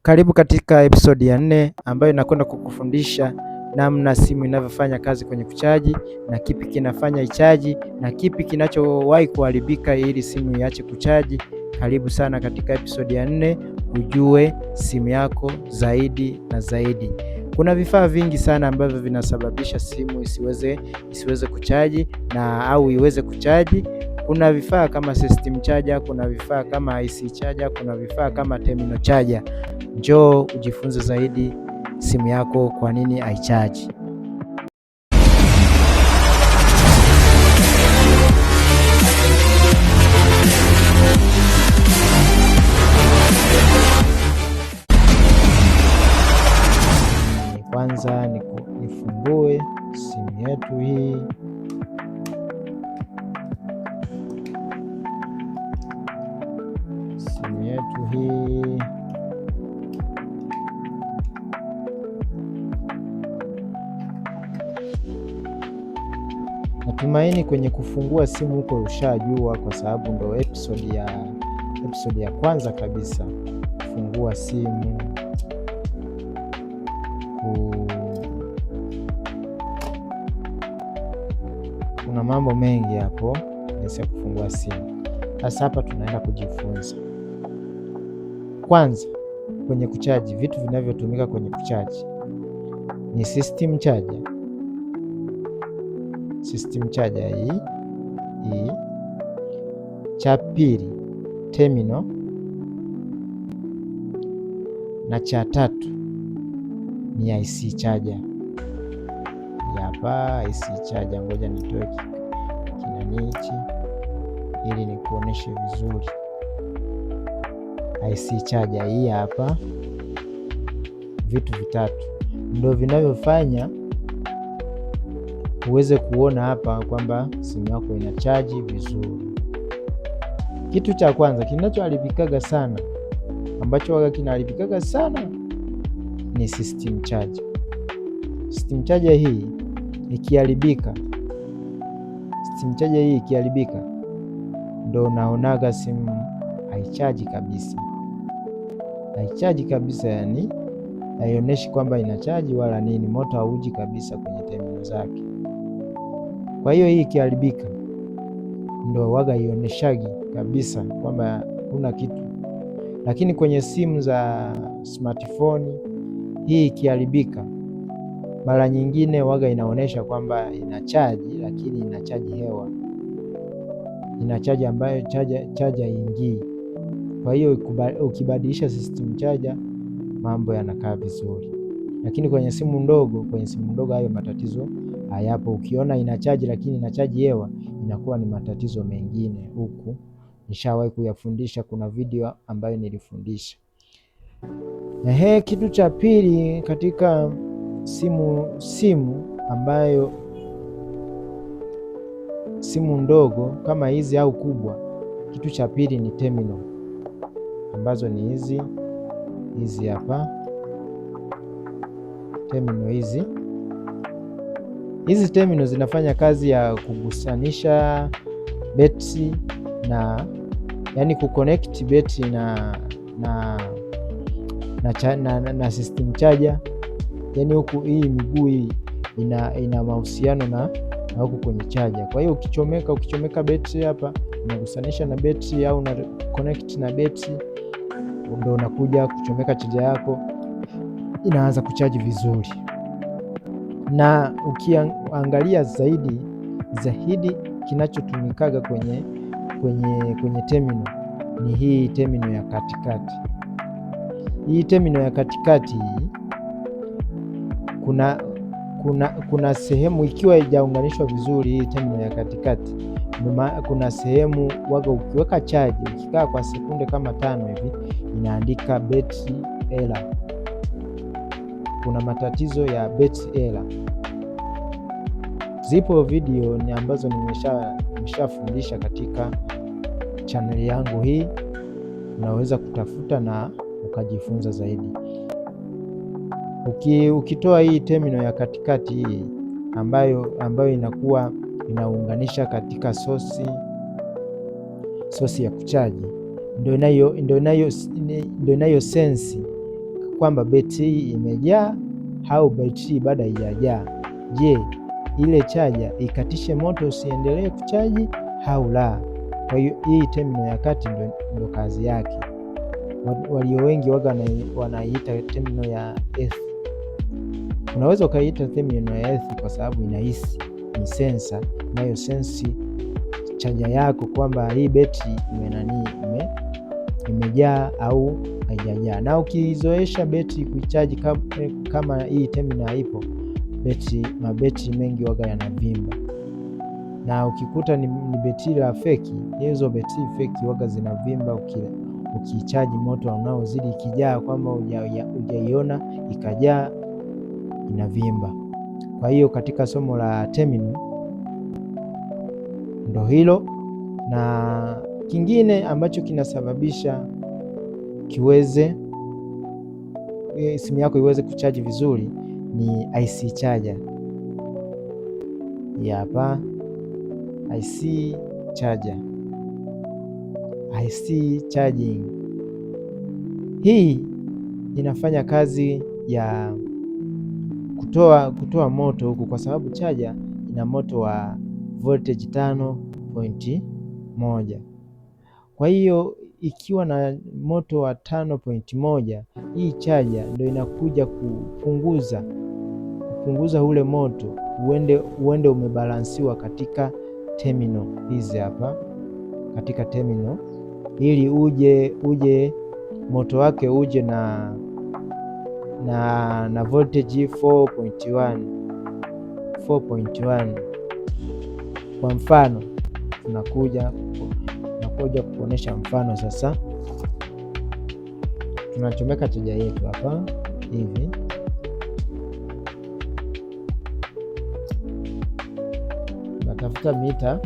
Karibu katika episodi ya 4 ambayo inakwenda kukufundisha namna simu inavyofanya kazi kwenye kuchaji na kipi kinafanya ichaji na kipi kinachowahi kuharibika ili simu iache kuchaji. Karibu sana katika episodi ya 4 ujue simu yako zaidi na zaidi. Kuna vifaa vingi sana ambavyo vinasababisha simu isiweze kuchaji na au iweze kuchaji. Kuna vifaa kama system charger, kuna vifaa kama IC charger, kuna vifaa kama terminal charger. Njoo ujifunze zaidi simu yako kwa nini haichaji. Kwanza nifungue simu yetu hii. Natumaini kwenye kufungua simu huko ushajua, kwa sababu ndo episode ya kwanza kabisa kufungua simu. Kuna mambo mengi hapo jinsi ya kufungua simu. Sasa hapa tunaenda kujifunza. Kwanza kwenye kuchaji, vitu vinavyotumika kwenye kuchaji ni system charger. System charger hii. Cha pili terminal, na cha tatu ni IC charger. Hapa IC charger, ngoja nitoe kinani hichi ili nikuoneshe vizuri. IC charger hii hapa, vitu vitatu ndio vinavyofanya uweze kuona hapa kwamba simu yako inachaji vizuri. Kitu cha kwanza kinachoharibikaga sana, ambacho waga kinaharibikaga sana ni system charger. System charger hii ikiharibika, ndo naonaga simu haichaji kabisa. Yani haionyeshi kwamba inachaji wala nini, moto hauji kabisa kwenye terminal zake. Kwa hiyo hii ikiharibika ndo waga ionyeshagi kabisa kwamba kuna kitu. Lakini kwenye simu za smartphone hii ikiharibika, mara nyingine waga inaonyesha kwamba inachaji, lakini inachaji hewa, inachaji ambayo chaja ingii. Kwa hiyo ukibadilisha system charger mambo yanakaa vizuri. Lakini kwenye simu ndogo hayo matatizo hayapo. Ukiona inachaji lakini inachaji hewa, inakuwa ni matatizo mengine. Huku nishawahi kuyafundisha, kuna video ambayo nilifundisha. Kitu cha pili katika simu ambayo simu ndogo kama hizi au kubwa, kitu cha pili ni terminal, ambazo ni hizi hapa terminal hizi. Hizi terminal zinafanya kazi ya kugusanisha betri yani kuconnect betri na system charger. Yani huku hii miguu hii ina mahusiano na huku kwenye charger. Kwa hiyo ukichomeka betri hapa, unagusanisha na betri au na connect na betri, ndio unakuja kuchomeka charger yako, inaanza kuchaji vizuri. Na ukiangalia zaidi kinachotumikaga kwenye terminal ni hii terminal ya katikati. Hii terminal ya katikati hii, kuna sehemu ikiwa haijaunganishwa vizuri, hii terminal ya katikati, kuna sehemu waga ukiweka chaji, ukikaa kwa sekunde kama 5 hivi, inaandika battery error. Kuna matatizo ya battery error. Zipo video ambazo nimeshafundisha katika channel yangu hii, unaweza kutafuta na ukajifunza zaidi. Ukitoa hii terminal ya katikati hii ambayo inakuwa inaunganisha katika sosi ya kuchaji, ndio inayo sensi kwamba betri imejaa au betri bado haijajaa. Je, ile chaja ikatishe moto usiendelee kuchaji au la? Kwa hiyo hii terminal ya kati ndo kazi yake. Walio wengi waga wanaiita terminal ya F. Unaweza ukaiita terminal ya F kwa sababu inahisi, ni sensa inayo sensi chaja yako kwamba hii betri imejaa au haijajaa. Na ukizoesha betri kuichaji kama hii terminal haipo, mabetri mengi waga yanavimba. Na ukikuta ni betri la feki, hizo betri feki waga zinavimba ukichaji moto unaozidi, ikijaa kwamba hujaiona ikajaa, inavimba. Kwa hiyo katika somo la terminal ndo hilo. Na kingine ambacho kinasababisha simu yako iweze kuchaji vizuri ni IC charger. Hapa IC charger, IC charging hii inafanya kazi ya kutoa moto huku, kwa sababu chaja ina moto wa voltage 5.1. Kwa hiyo ikiwa na moto wa 5.1, hii chaja ndio inakuja kupunguza ule moto uende umebalansiwa katika terminal hizi hapa, katika terminal, ili uje moto wake uje na voltage 4.1. Kwa mfano tunakuja kuonesha mfano sasa. Tunachomeka chaja yetu hapa hivi, natafuta mita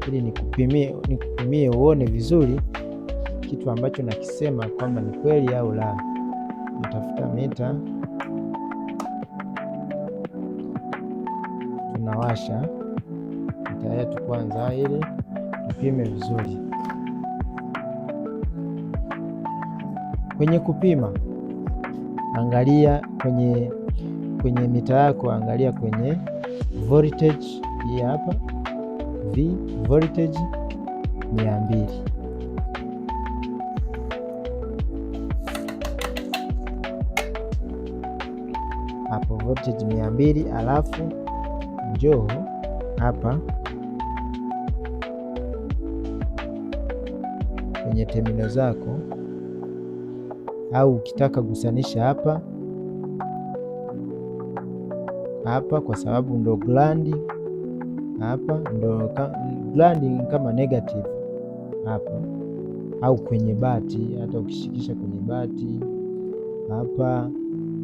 ili nikupimie uone vizuri kitu ambacho nakisema kwamba ni kweli au la. Natafuta mita, tunawasha mita yetu kwanza ili tupime vizuri. Kwenye kupima, angalia kwenye mita yako, angalia kwenye voltage hii hapa, voltage 200. Hapo voltage 200, alafu njoo hapa kwenye terminal zako, au ukitaka gusanisha hapa kwa sababu ndo ground. Hapa ndo ground kama negative hapa, au kwenye bati, hata ukishikisha kwenye bati hapa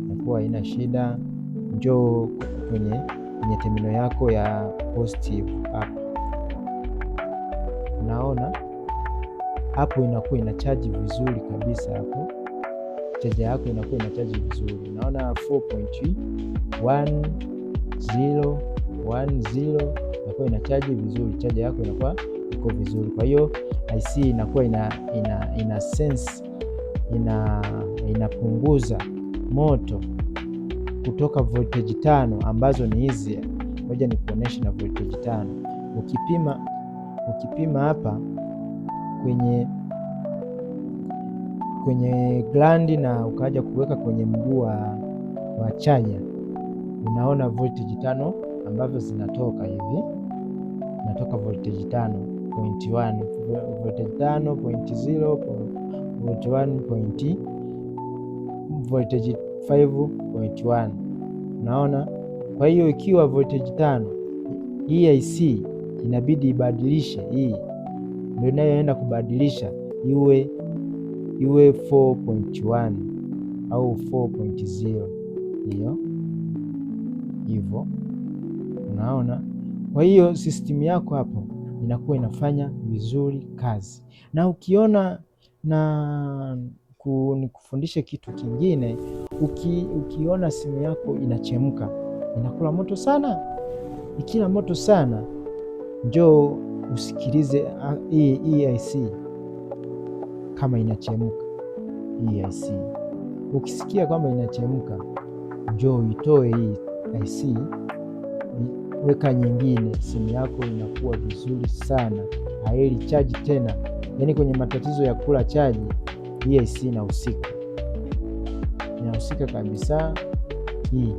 inakuwa haina shida. Njoo kwenye terminal yako ya positive hapa, unaona hapo inakuwa inachaji vizuri kabisa. Hapo chaja yako inakuwa inachaji vizuri, unaona 4.1010 inakuwa inachaji vizuri, chaja yako inakuwa iko vizuri. Kwa hiyo IC inakuwa ina sense, inapunguza moto kutoka voltage 5 ambazo ni hizi. Ngoja nikuoneshe na voltage 5. Ukipima hapa kwenye ground na ukaja kuweka kwenye mguu wa chaja, unaona voltage 5 ambavyo zinatoka hivi, natoka voltage 5.1, voltage 5.0, voltage 5.1, unaona. Kwa hiyo ikiwa voltage 5, hii IC inabidi ibadilishe, hii ndio inayoenda kubadilisha iwe 4.1 au 4.0, hiyo hivyo, unaona. Kwa hiyo system yako hapo inakuwa inafanya vizuri kazi. Na ukiona nikufundishe kitu kingine, ukiona simu yako inachemka, inakula moto sana, ikila moto sana, njoo usikilize hii IC kama inachemka. Hii IC ukisikia kwamba inachemka, njoo itoe hii IC, weka nyingine, simu yako inakuwa vizuri sana, haili chaji tena. Yaani kwenye matatizo ya kula chaji, hii IC inahusika kabisa. Hii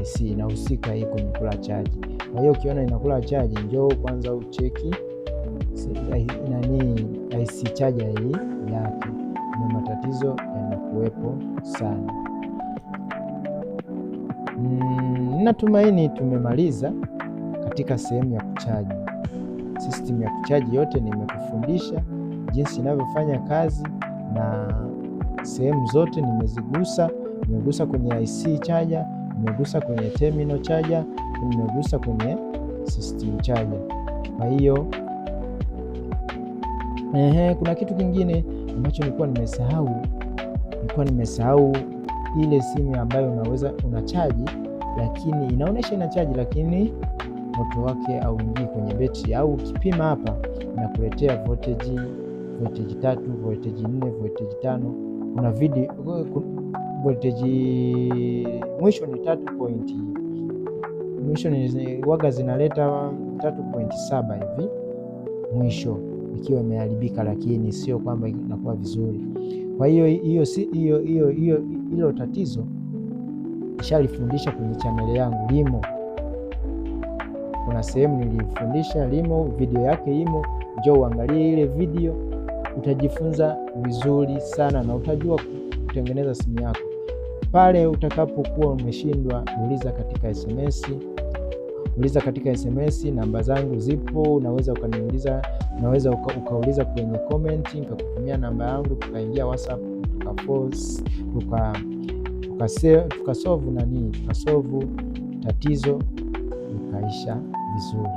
IC inahusika hii kwenye kula chaji. Kwa hiyo ukiona inakula chaji, njoo kwanza ucheki IC chaja hii yake, na matatizo yanakuwepo sana. Natumaini tumemaliza katika sehemu ya kuchaji. System ya kuchaji yote nimekufundisha jinsi inavyofanya kazi, na sehemu zote nimezigusa. Nimegusa kwenye IC chaja, nimegusa kwenye terminal chaja, nimegusa kwenye system chaja. Kwa hiyo kuna kitu kingine ambacho nilikuwa nimesahau, ile simu ambayo unachaji lakini inaonyesha inachaji, lakini moto wake hauingii kwenye betri, au ukipima hapa inakuletea voltage 3, voltage 4, voltage 5. Kuna video voltage mwisho ni 3 mwisho ni waga zinaleta 3.7 hivi mwisho, ikiwa imeharibika, lakini sio kwamba inakuwa vizuri. Kwa hiyo hilo tatizo nishalifundisha kwenye chaneli yangu Limo. Kuna sehemu nilifundisha Limo, video yake imo, njoo uangalie ile video, utajifunza vizuri sana na utajua kutengeneza simu yako. Pale utakapokuwa umeshindwa, uliza katika SMS, namba zangu zipo, unaweza ukaniuliza, unaweza ukauliza kwenye comment, nikakutumia namba yangu, tukaingia WhatsApp, tukasolve tatizo ikaisha vizuri.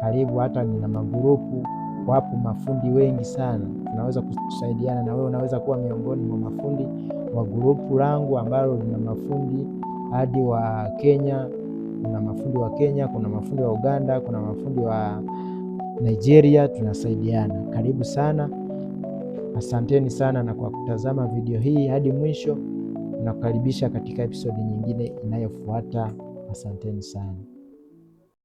Karibu, hata nina magrupu, wapo mafundi wengi sana, tunaweza kusaidiana, na wewe unaweza kuwa miongoni mwa mafundi wa grupu langu ambalo lina mafundi hadi wa Kenya. Kuna mafundi wa Kenya, kuna mafundi wa Uganda, kuna mafundi wa Nigeria, tunasaidiana. Karibu sana, asanteni sana na kwa kutazama video hii hadi mwisho. Nakukaribisha katika episodi nyingine inayofuata. Asanteni sana.